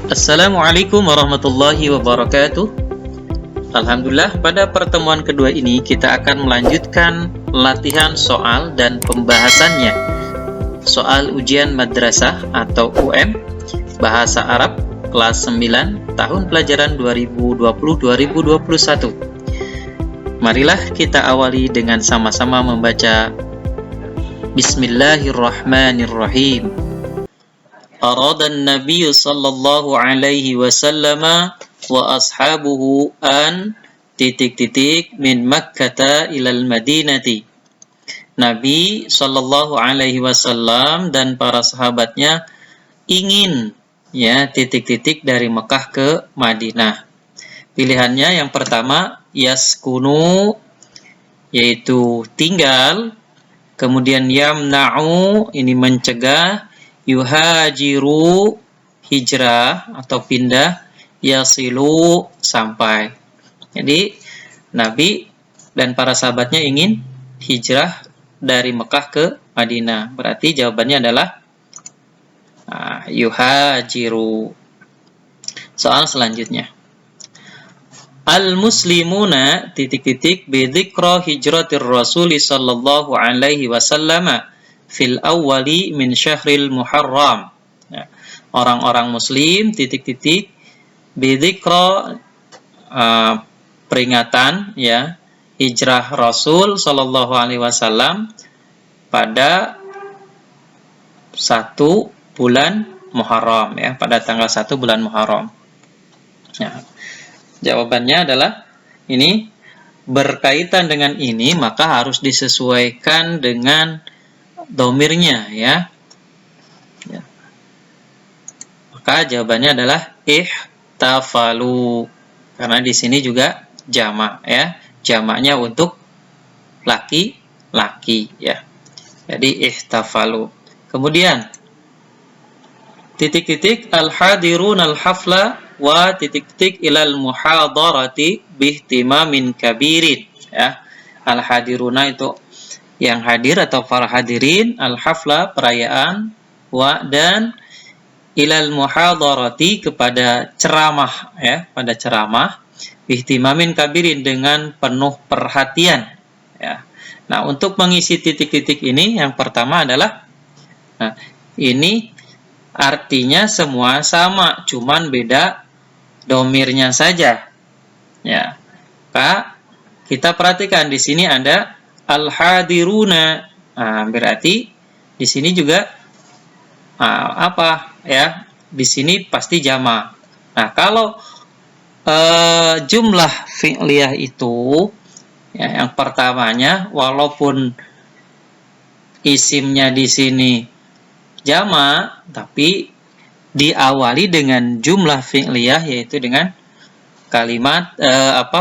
Assalamualaikum warahmatullahi wabarakatuh. Alhamdulillah, pada pertemuan kedua ini kita akan melanjutkan latihan soal dan pembahasannya. Soal ujian madrasah atau UM Bahasa Arab kelas 9 tahun pelajaran 2020-2021. Marilah kita awali dengan sama-sama membaca Bismillahirrahmanirrahim. أراد النبي صلى الله عليه وسلم وأصحابه أن من مكة إلى المدينة. Nabi Shallallahu Alaihi Wasallam dan para sahabatnya ingin dari Mekah ke Madinah. Pilihannya yang pertama yaskunu, yaitu tinggal. Kemudian yamna'u, ini mencegah. Yuhajiru, hijrah atau pindah. Yasilu, sampai. Jadi Nabi dan para sahabatnya ingin hijrah dari Mekah ke Madinah. Berarti jawabannya adalah yuhajiru. Soal selanjutnya. Al-muslimuna bidhikra hijratir Rasul sallallahu alaihi wasallam fil awwali min syahril Muharram. Orang-orang muslim bidhikra peringatan hijrah Rasul sallallahu alaihi wasallam pada 1 bulan Muharram, pada tanggal 1 bulan Muharram. Jawabannya adalah ini berkaitan dengan ini, maka harus disesuaikan dengan domirnya, Maka jawabannya adalah ihtafalu, karena di sini juga jamak, jamaknya untuk laki-laki, Jadi ihtafalu. Kemudian al-hadirun al-hafla wa ilal muhadarati bihtimamin kabirin, Al-hadiruna itu yang hadir atau para hadirin, al-hafla perayaan, wa dan ilal muhadarati kepada ceramah, pada ceramah, ihtimamin kabirin dengan penuh perhatian, Nah, untuk mengisi titik-titik ini yang pertama adalah ini artinya semua sama, cuman beda domirnya saja, Pak. Kita perhatikan di sini ada al-hadiruna. Berarti di sini juga di sini pasti jamak. Nah, kalau jumlah fi'liyah itu yang pertamanya walaupun isimnya di sini jamak, tapi diawali dengan jumlah fi'liyah, yaitu dengan kalimat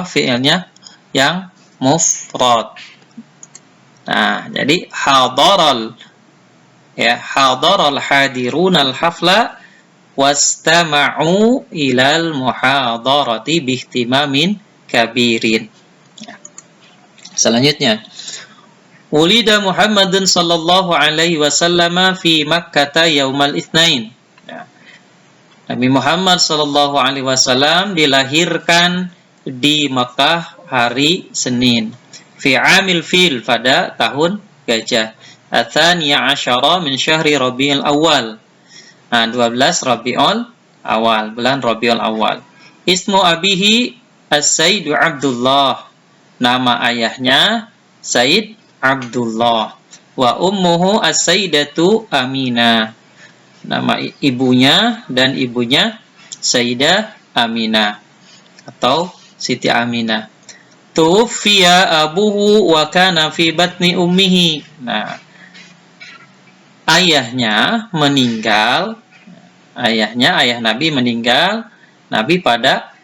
fi'ilnya yang mufrad. Nah, jadi hadaral hadirun al-hafla wastama'u ilal muhadarati bihtimamin kabirin. Selanjutnya, ulida Muhammadun sallallahu alaihi wasallam fi Makkah yaumal itsnain. Nabi Muhammad sallallahu alaihi wasallam dilahirkan di Makkah hari Senin. Fi amil fil, pada tahun gajah. Atsaniya asyara min syahri Rabiul Awal. 12 Rabiul Awal, bulan Rabiul Awal. Ismu abihi As-Sayyid Abdullah. Nama ayahnya Sayyid Abdullah. Wa ummuhu As-Sayyidatu Aminah. Nama ibunya dan ibunya Sayyidah Aminah atau Siti Aminah. Tufiya abuhu wa kana fi batni ummihi. Nah, ayah Nabi meninggal, Nabi pada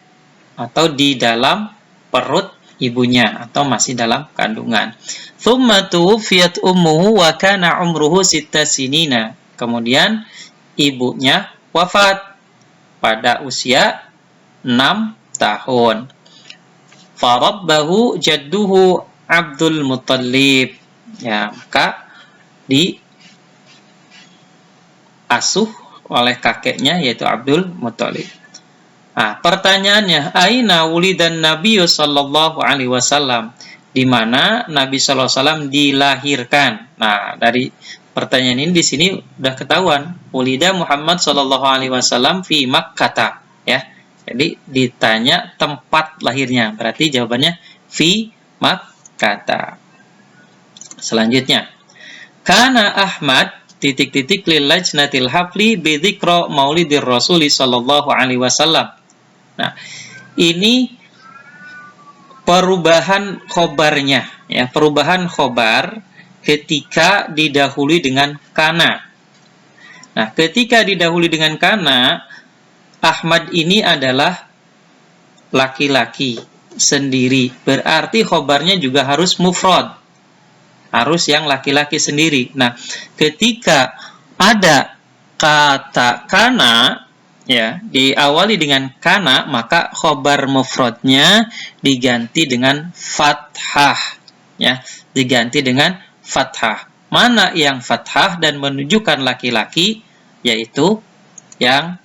atau di dalam perut ibunya atau masih dalam kandungan. Thumma tuwfiyat ummuhu wa kana umruhu 6 sinina. Kemudian ibunya wafat pada usia 6 tahun. Farabbahu jadduhu Abdul Muttalib. Maka diasuh oleh kakeknya yaitu Abdul Muthalib. Nah, pertanyaannya, aina wulidan Nabi sallallahu alaihi wasallam? Di mana Nabi sallallahu alaihi wasallam dilahirkan? Nah, dari pertanyaan ini di sini udah ketahuan, wulida Muhammad sallallahu alaihi wasallam fi Makkah, ya. Jadi ditanya tempat lahirnya, berarti jawabannya fi Makkah. Selanjutnya, kana Ahmad titik-titik lil lajnatil hafli bi dzikra maulidir Rasul sallallahu alaihi wasallam. Nah, ini perubahan khobarnya, ya, perubahan khobar ketika didahului dengan kana. Nah, ketika didahului dengan kana, Ahmad ini adalah laki-laki sendiri, berarti khobarnya juga harus mufrad, harus yang laki-laki sendiri. Nah, ketika ada kata kana, ya, diawali dengan kana, maka khobar mufradnya diganti dengan fathah, ya, diganti dengan fathah. Mana yang fathah dan menunjukkan laki-laki? Yaitu yang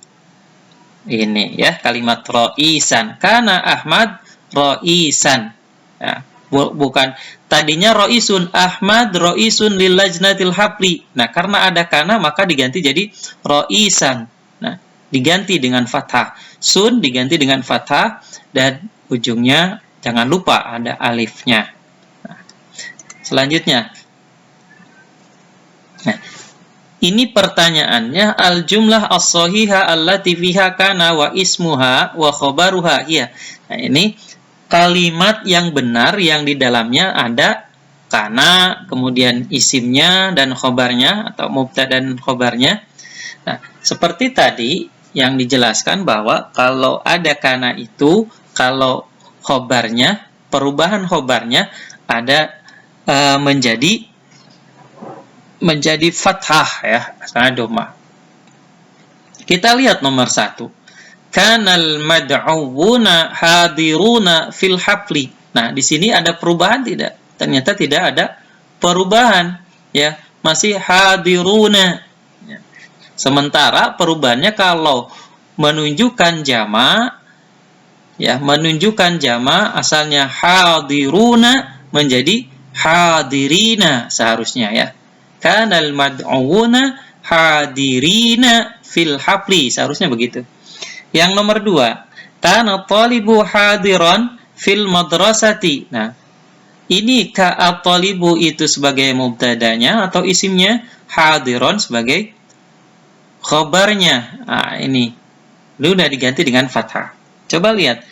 ini, ya, kalimat ro'isan. Kana Ahmad ro'isan, ya, bukan tadinya ro'isun, Ahmad ro'isun lil lajnatil hafli. Nah, karena ada kana maka diganti jadi ro'isan. Nah, diganti dengan fathah, sun diganti dengan fathah, dan ujungnya jangan lupa ada alifnya. Nah, selanjutnya, nah, ini pertanyaannya, al jumlah as-sahihah allati fiha kana wa ismuha wa khabaruha hiya. Nah, ini kalimat yang benar yang di dalamnya ada kana, kemudian isimnya dan khobarnya atau mubtada dan khobarnya. Nah, seperti tadi yang dijelaskan bahwa kalau ada kana itu, kalau khobarnya, perubahan khobarnya ada menjadi fathah, ya, misalnya doma. Kita lihat nomor 1. Kanal mad'uwuna hadiruna fil hafli. Nah, di sini ada perubahan tidak? Ternyata tidak ada perubahan, ya, masih hadiruna. Ya. Sementara perubahannya kalau menunjukkan jama', ya, menunjukkan jama' asalnya hadiruna menjadi hadirina seharusnya, ya. Kanal mad'uwuna hadirina fil hafli, seharusnya begitu. Yang nomor 2, kana talibu hadiran fil madrasati. Nah, ini ka at-talibu itu sebagai mubtadanya atau isimnya, hadiran sebagai khabarnya. Nah, ini sudah diganti dengan fathah. Coba lihat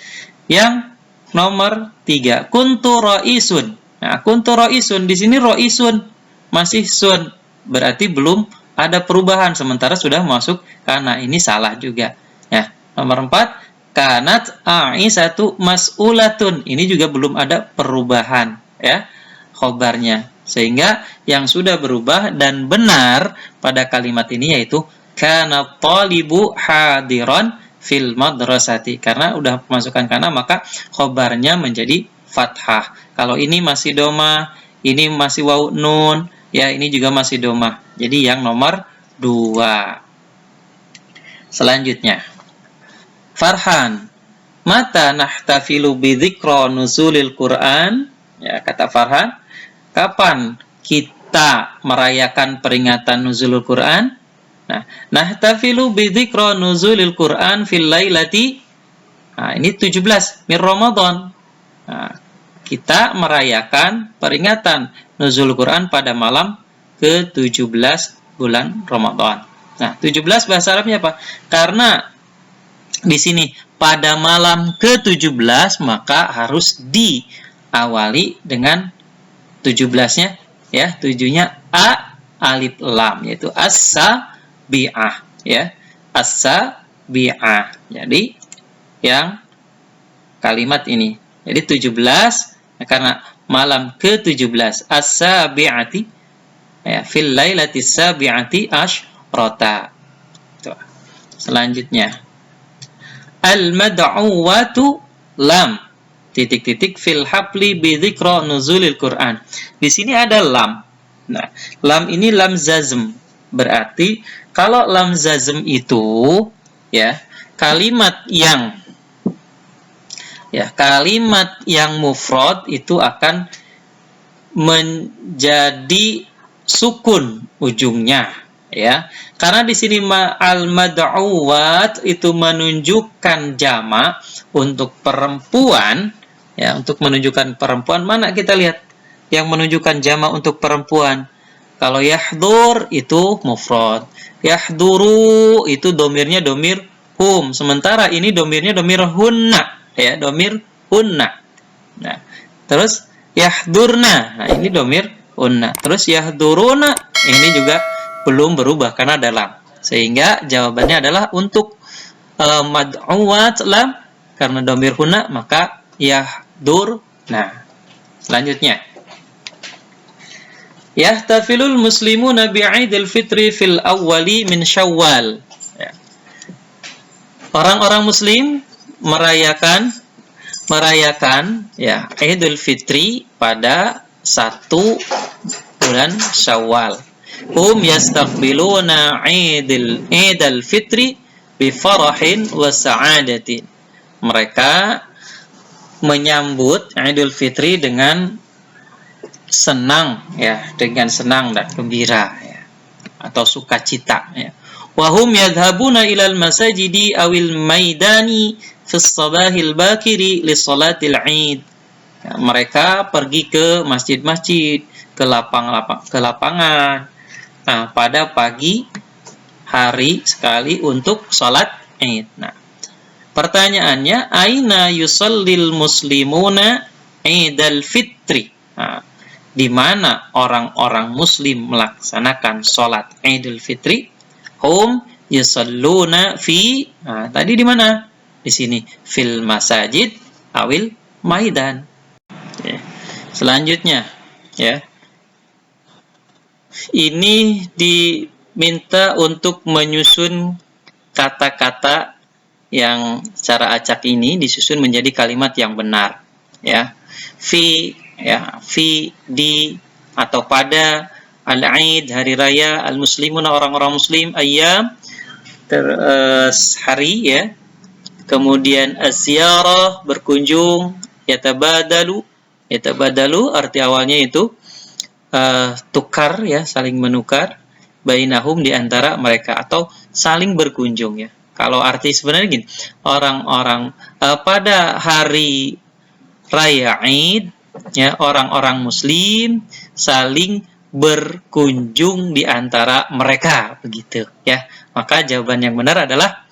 yang nomor 3, kuntu ra'isun. Nah, kuntu ra'isun, di sini ra'isun masih sun, berarti belum ada perubahan, sementara sudah masuk kana. Ini salah juga, ya. Nomor 4, kanat Aisyatu mas'ulatun. Ini juga belum ada perubahan, ya, khobarnya, sehingga yang sudah berubah dan benar pada kalimat ini yaitu kana talibu hadiran fil madrasati. Karena udah masukkan kana maka khobarnya menjadi fathah. Kalau ini masih doma, ini masih waw nun, ya, ini juga masih domah. Jadi yang nomor 2. Selanjutnya, Farhan, mata nahtafilu bidzikra nuzulil Quran? Ya, kata Farhan, kapan kita merayakan peringatan nuzulul Quran? Nah, nahtafilu bidzikra nuzulil Quran fil lailati. Nah, ini 17 min Ramadan. Nah, kita merayakan peringatan nuzul Quran pada malam ke-17 bulan Ramadan. Nah, 17 bahasa Arabnya apa? Karena di sini pada malam ke-17 maka harus diawali dengan 17-nya, ya, 7-nya a alif lam, yaitu as-sabi'ah, ya, as-sabi'ah. Jadi yang kalimat ini, jadi 17 karena malam ke-17 as-sabi'ati, ya, fil lailati sabi'ati asyrata. Selanjutnya, al-mad'uwatu lam titik-titik fil hafli bi dzikra nuzulil Quran. Di sini ada lam. Nah, lam ini lam jazm, berarti Kalau lam jazm itu ya kalimat yang mufrad itu akan menjadi sukun ujungnya, ya. Karena di sini al-mad'uwat itu menunjukkan jamak untuk perempuan, ya, untuk menunjukkan perempuan. Mana kita lihat yang menunjukkan jamak untuk perempuan? Kalau yahdur itu mufrad, yahduru itu domirnya domir hum, sementara ini domirnya domir hunna, ya, domir hunna. Nah, terus yahdurna, nah ini domir hunna. Terus yahduruna, ini juga belum berubah karena ada lam, sehingga jawabannya adalah untuk mad'uwat lam, karena domir hunna maka yahdur. Nah, selanjutnya yahtafilul muslimuna bi'idil fitri fil awwali min syawal, ya. Orang-orang muslim merayakan ya Idul Fitri pada 1 bulan Syawal. Hum yastaqbiluna Idul Fitri bi farahin wa sa'adatin. Mereka menyambut Idul Fitri dengan senang, ya, dengan senang dan gembira, ya, atau sukacita, ya. Wa hum yadhhabuna ilal masajidi awil maidani fi sabahil bakiri li salatil Id. Ya, mereka pergi ke masjid-masjid, ke lapangan, nah, pada pagi hari sekali untuk salat Id. Nah, pertanyaannya, aina yusallil muslimuna Idul Fitri? Nah, di mana orang-orang muslim melaksanakan salat Idul Fitri? Hum yusalluna fi, nah, tadi di mana? Di sini fil masajid awil maidan. Ya. Selanjutnya, ya, ini diminta untuk menyusun kata-kata yang secara acak ini disusun menjadi kalimat yang benar, ya. Fi, ya, fi, di, atau pada, al-Aid, hari raya, al-muslimun, orang-orang muslim, ayyam, hari, ya. Kemudian az-ziyarah, berkunjung, yatabadalu arti awalnya itu tukar, ya, saling menukar, bainahum, di antara mereka, atau saling berkunjung, ya. Kalau arti sebenarnya gini, orang-orang pada hari raya Id, ya, orang-orang muslim saling berkunjung di antara mereka, begitu, ya. Maka jawaban yang benar adalah,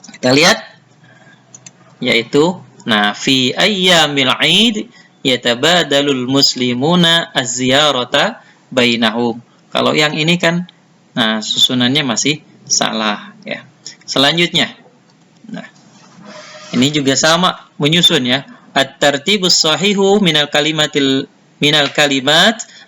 kita lihat, yaitu, nah, fi ayyamil Id yatabadalul muslimuna az-ziyarata bainahum. Kalau yang ini kan, nah, susunannya masih salah, ya. Selanjutnya, nah, ini juga sama menyusun, ya. At-tartibus sahihu minal kalimat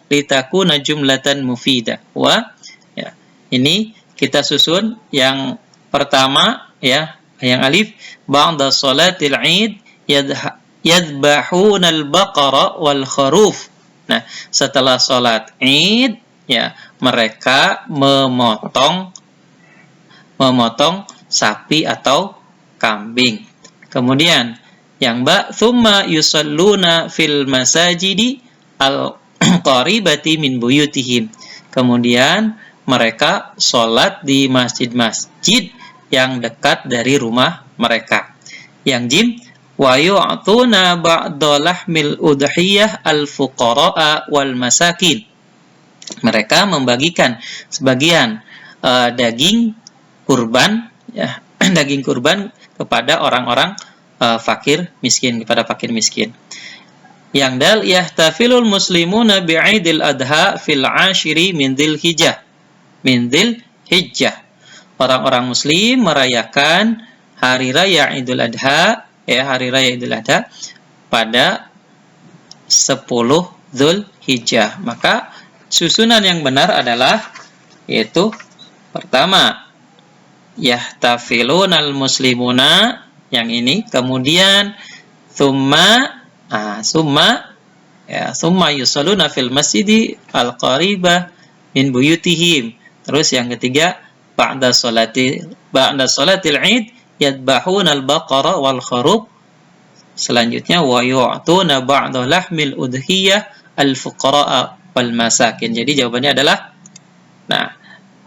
litakuna jumlatan mufidah. Wa, ya, ini kita susun yang pertama, ya, yang alif, ba'da salatil Id yadbahuna al-baqara wal kharuf. Nah, setelah salat Id, ya, mereka memotong sapi atau kambing. Kemudian yang thumma yusalluna fil masajidi al-qaribati min buyutihim. Kemudian mereka sholat di masjid-masjid yang dekat dari rumah mereka. Yang jim, wa yu'tuna ba'da lahmil udhiyah al-fuqara'a wal masakin. Mereka membagikan sebagian daging kurban, ya, daging kurban kepada orang-orang fakir miskin, kepada fakir miskin. Yang dal, yahtafilul muslimuna bi'idil adha fil ashiri min dzil hijjah. Orang-orang muslim merayakan hari raya Idul Adha, ya, hari raya Idul Adha pada 10 Dzulhijjah. Maka susunan yang benar adalah, yaitu pertama, yahtafilunal muslimuna, yang ini, kemudian summa yusalluna fil masjidi al-qaribah min buyutihim, Terus yang ketiga, ba'da salatil Id yadbahuna al-baqara wal kharuf. Selanjutnya wa yu'tuna ba'da lahmil udhiyah al-fuqara'a wal masakin. Jadi jawabannya adalah, nah,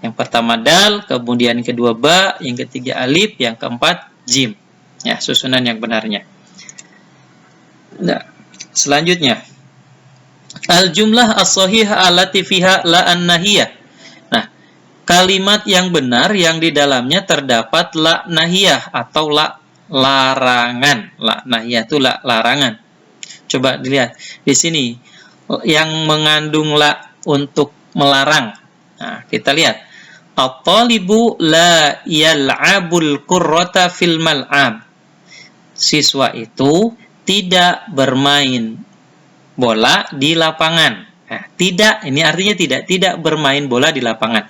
yang pertama dal, kemudian yang kedua ba, yang ketiga alif, yang keempat jim. Ya, susunan yang benarnya. Nah, selanjutnya al-jumlah as-sahihah allati fiha la an-nahiyah. Nah, kalimat yang benar yang di dalamnya terdapat la nahiyah atau la larangan. La nahiyah itu la larangan. Coba dilihat di sini yang mengandung la untuk melarang. Nah, kita lihat. At-talibu la yal'abul qurrata fil mal'ab. Siswa itu tidak bermain bola di lapangan. Nah, tidak, ini artinya tidak bermain bola di lapangan.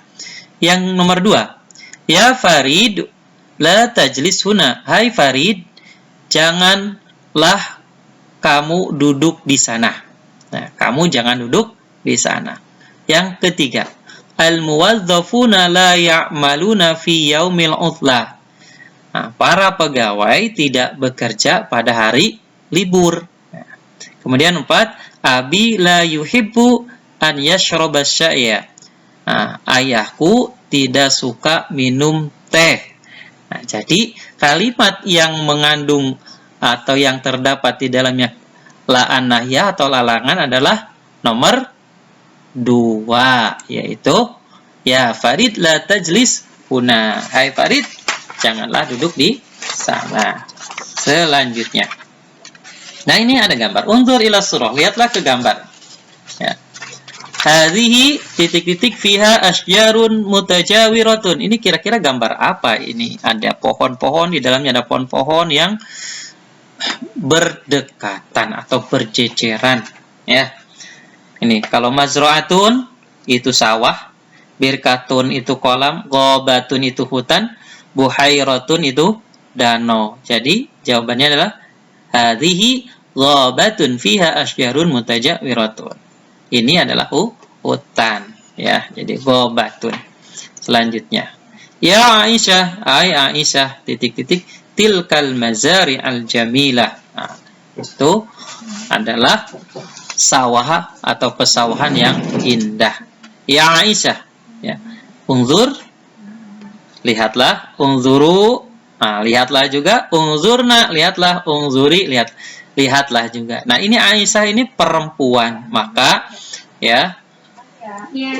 Yang nomor 2, ya Farid la tajlis huna. Hai Farid, janganlah kamu duduk di sana. Nah, kamu jangan duduk di sana. Yang ketiga, al-muwazzafuna la ya'maluna fi yaumil uthlah. Nah, para pegawai tidak bekerja pada hari libur. Nah, kemudian 4, abi la yuhibbu an yashraba syai'a. Nah, ayahku tidak suka minum teh. Nah, jadi kalimat yang mengandung atau yang terdapat di dalamnya la an-nahyah atau larangan adalah nomor 2, yaitu ya Farid la tajlis huna. Hai Farid, janganlah duduk di sana. Selanjutnya, nah ini ada gambar. Unzur ila surah, lihatlah ke gambar. Ya. Hadhihi titik-titik fiha asjarun mutajawiratun. Ini kira-kira gambar apa ini? Ada pohon-pohon, di dalamnya ada pohon-pohon yang berdekatan atau berjejeran. Ya. Ini kalau mazru'atun itu sawah, birkatun itu kolam, ghabatun itu hutan, buhairatun itu danau. Jadi jawabannya adalah hadhihi ghabatun fiha asjarun mutajawiratun. Ini adalah hutan, ya. Jadi ghabatun. Selanjutnya, ya Aisyah, ai Aisyah titik-titik tilkal mazari al jamilah. Nah, itu adalah sawah atau pesawahan yang indah. Ya Aisyah, ya. Unzur, lihatlah, unzuru, nah, lihatlah juga, unzurna, lihatlah, unzuri, lihatlah juga. Nah, ini Aisyah ini perempuan, maka ya,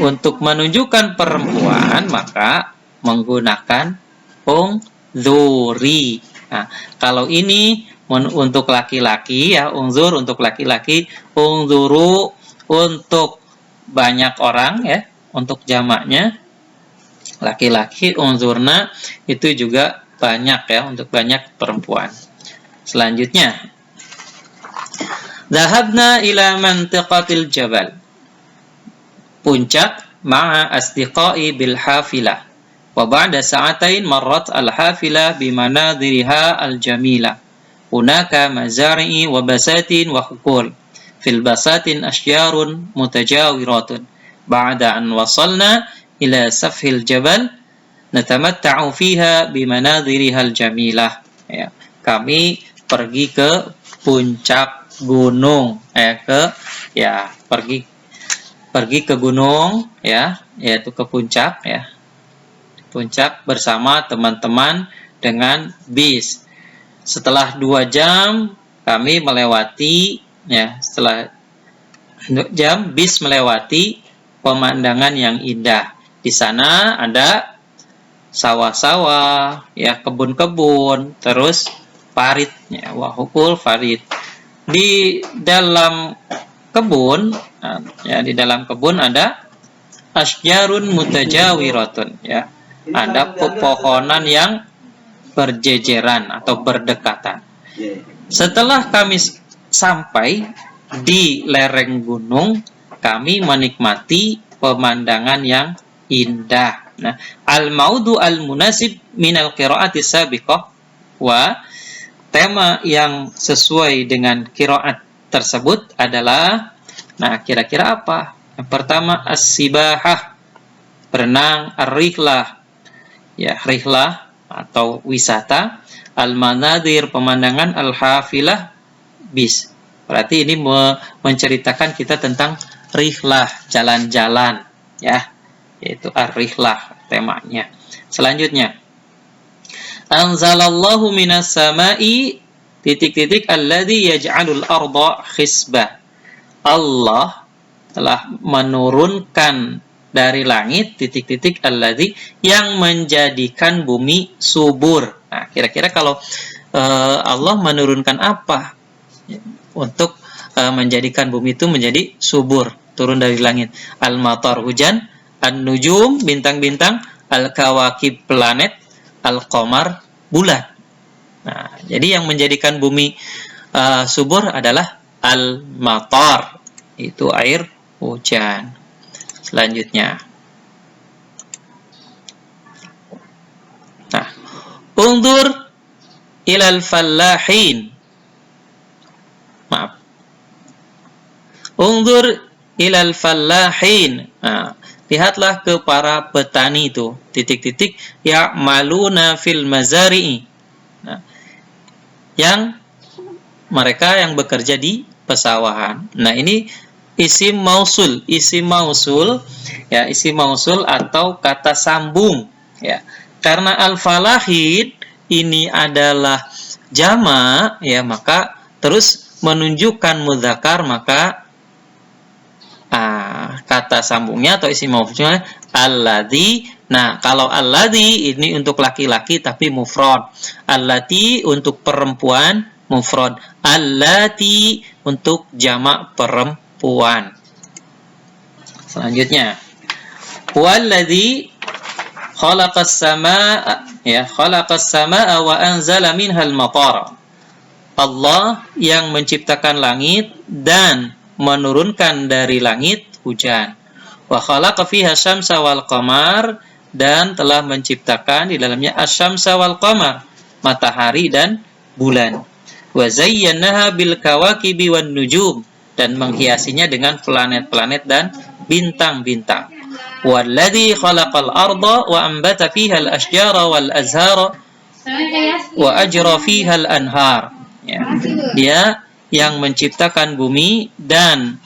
untuk menunjukkan perempuan maka menggunakan unzuri. Nah, kalau ini untuk laki-laki ya, unzur untuk laki-laki, unzuru untuk banyak orang ya, untuk jamaknya laki-laki, unzurna itu juga banyak ya, untuk banyak perempuan. Selanjutnya, dhahabna ila mantiqatil jabal. Puncak ma'a asdiqai bil hafilah. Wa ba'da sa'atain marrat al hafilah bimanadhiriha al jamilah. Hunaka mazari'i wa basatin wa hukul. Fil basatin asjarun mutajawiratun. Ba'da an wasalna ila safhil jabal natamatta'u fiha bimanadhiriha al jamilah. Ya, kami pergi ke puncak gunung, pergi ke gunung ya, yaitu ke puncak ya. Puncak bersama teman-teman dengan bis. Setelah 2 jam kami melewati ya, setelah 2 jam bis melewati pemandangan yang indah. Di sana ada sawah-sawah ya, kebun-kebun, terus farid ya, wahukul farid. Di dalam kebun ya, di dalam kebun ada asjarun mutajawiratun ya. Ada pepohonan yang berjejeran atau berdekatan. Setelah kami sampai di lereng gunung, kami menikmati pemandangan yang indah. Nah, al-maudu al-munasib minal qiraati sabiqah, wa tema yang sesuai dengan qiraat tersebut adalah, nah kira-kira apa? Yang pertama as-sibahah. berenang, ar-rihlah, ya, rihlah atau wisata, al-manadir, pemandangan, al-hafilah, bis. Berarti ini menceritakan kita tentang rihlah, jalan-jalan, ya, yaitu ar-rihlah temanya. Selanjutnya, anzalallahu minas sama'i titik-titik alladzi yaj'alul arda khisbah. Allah telah menurunkan dari langit titik-titik alladzi, yang menjadikan bumi subur. Nah, kira-kira kalau Allah menurunkan apa untuk menjadikan bumi itu menjadi subur, turun dari langit? Al-matar, hujan, an-nujum, bintang-bintang, al-kawakib, planet, al-qamar, bulan. Nah, jadi yang menjadikan bumi subur adalah al-matar, itu air hujan. Selanjutnya, nah, undur ilal fallahin. Maaf. Undur ilal fallahin. Nah, lihatlah ke para petani itu, titik-titik, ya'maluna fil mazari'i. Nah, yang mereka yang bekerja di pesawahan. Nah, ini isim mausul, ya, isim mausul atau kata sambung, ya. Karena al-falahid ini adalah jama', ya, maka terus menunjukkan mudzakkar, maka kata sambungnya atau isim mausulnya alladzi. Nah, kalau alladzi ini untuk laki-laki tapi mufrad, allati untuk perempuan mufrad, allati untuk jamak perempuan. Selanjutnya, huwallazi khalaqas samaa, ya, khalaqas samaa wa anzala minhal matar. Allah yang menciptakan langit dan menurunkan dari langit hujan. Wa khalaqa fiha syamsa wal qamar, dan telah menciptakan di dalamnya asy-syamsa wal qamar, matahari dan bulan. Wa zayyanaha bil kawakibi wan nujum, dan menghiasinya dengan planet-planet dan bintang-bintang. Walladzi khalaqal arda wa ambata fiha al-ashjara wal azhara wa ajra fiha al-anhar. Ya. Dia yang menciptakan bumi dan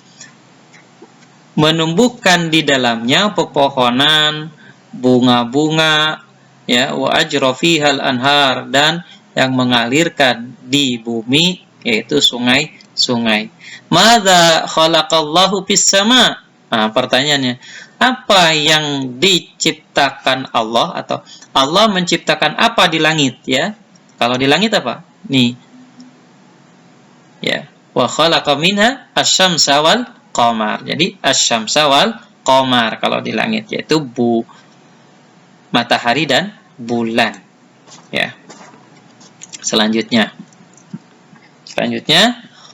menumbuhkan di dalamnya pepohonan, bunga-bunga, ya, wa ajra fiha al-anhar, dan yang mengalirkan di bumi yaitu sungai-sungai. Madza khalaqallahu fis sama? Nah, pertanyaannya, apa yang diciptakan Allah, atau Allah menciptakan apa di langit, ya? Kalau di langit apa? Nih. Ya, wa khalaqa minha asy-syamsa wal qamar. Jadi asy-syamsa wal qamar kalau di langit, yaitu matahari dan bulan. Ya. Selanjutnya,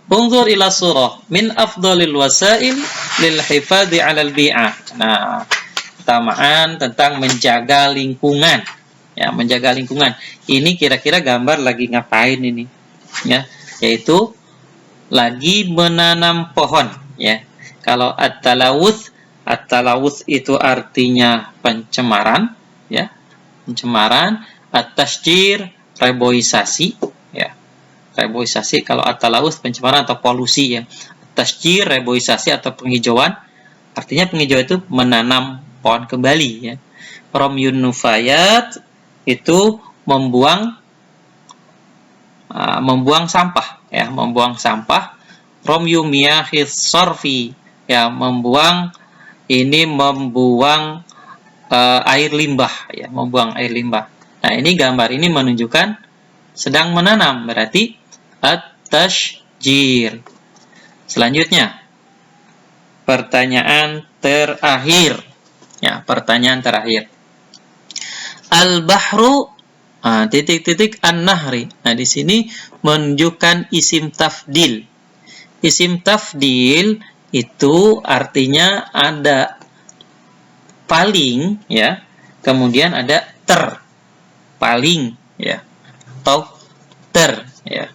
unzur ila surah min afdhalil wasail lil hifadhi 'alal bi'ah. Nah, utamaan tentang menjaga lingkungan. Ya, menjaga lingkungan. Ini kira-kira gambar lagi ngapain ini? Ya, yaitu lagi menanam pohon, ya. Kalau at-talawuts itu artinya pencemaran, ya. Pencemaran, at-tasjir reboisasi, ya. Reboisasi kalau at-talawuts pencemaran atau polusi, ya. Tasjir reboisasi atau penghijauan, artinya penghijauan itu menanam pohon kembali, ya. Romyun nufayat itu membuang sampah, ya, membuang sampah. Romyu miyahis sorfi, ya, membuang air limbah, ya, membuang air limbah. Nah, ini gambar ini menunjukkan sedang menanam, berarti at-tashjir. Selanjutnya, pertanyaan terakhir, ya, pertanyaan terakhir. Al-bahru titik-titik an-nahri. Nah, di sini menunjukkan isim tafdil. Isim tafdil itu artinya ada paling, ya, kemudian ada ter. Paling, ya, atau ter, ya,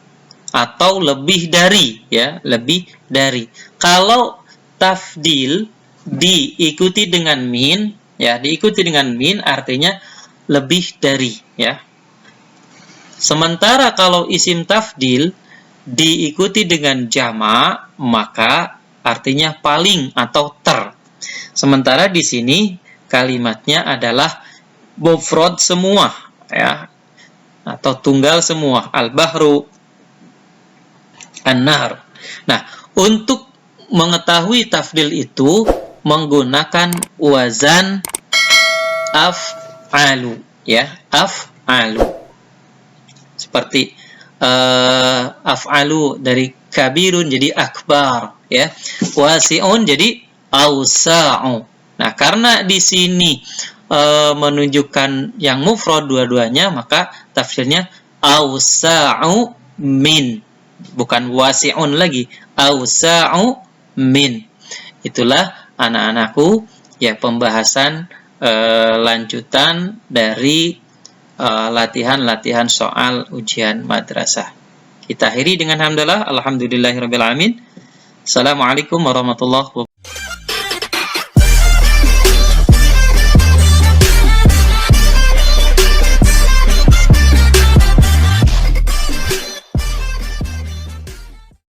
atau lebih dari, ya, lebih dari. Kalau tafdil diikuti dengan min, Ya, diikuti dengan min artinya lebih dari, ya. Sementara kalau isim tafdil diikuti dengan jama, maka artinya paling atau ter. Sementara di sini kalimatnya adalah mufrad semua, ya, atau tunggal semua, al-bahru, an-nahr. Nah, untuk mengetahui tafdil itu menggunakan wazan af'alu, ya, af'alu. Seperti af'alu dari kabirun jadi akbar, ya. Wasi'un jadi awsa'u. Nah, karena di sini menunjukkan yang mufrad dua-duanya, maka tafsirnya awsa'u min, bukan wasi'un lagi, awsa'u min. Itulah anak-anakku, ya, pembahasan lanjutan dari latihan-latihan soal ujian madrasah. Kita akhiri dengan hamdalah, alhamdulillahirabbil alamin. Assalamualaikum warahmatullahi wabarakatuh.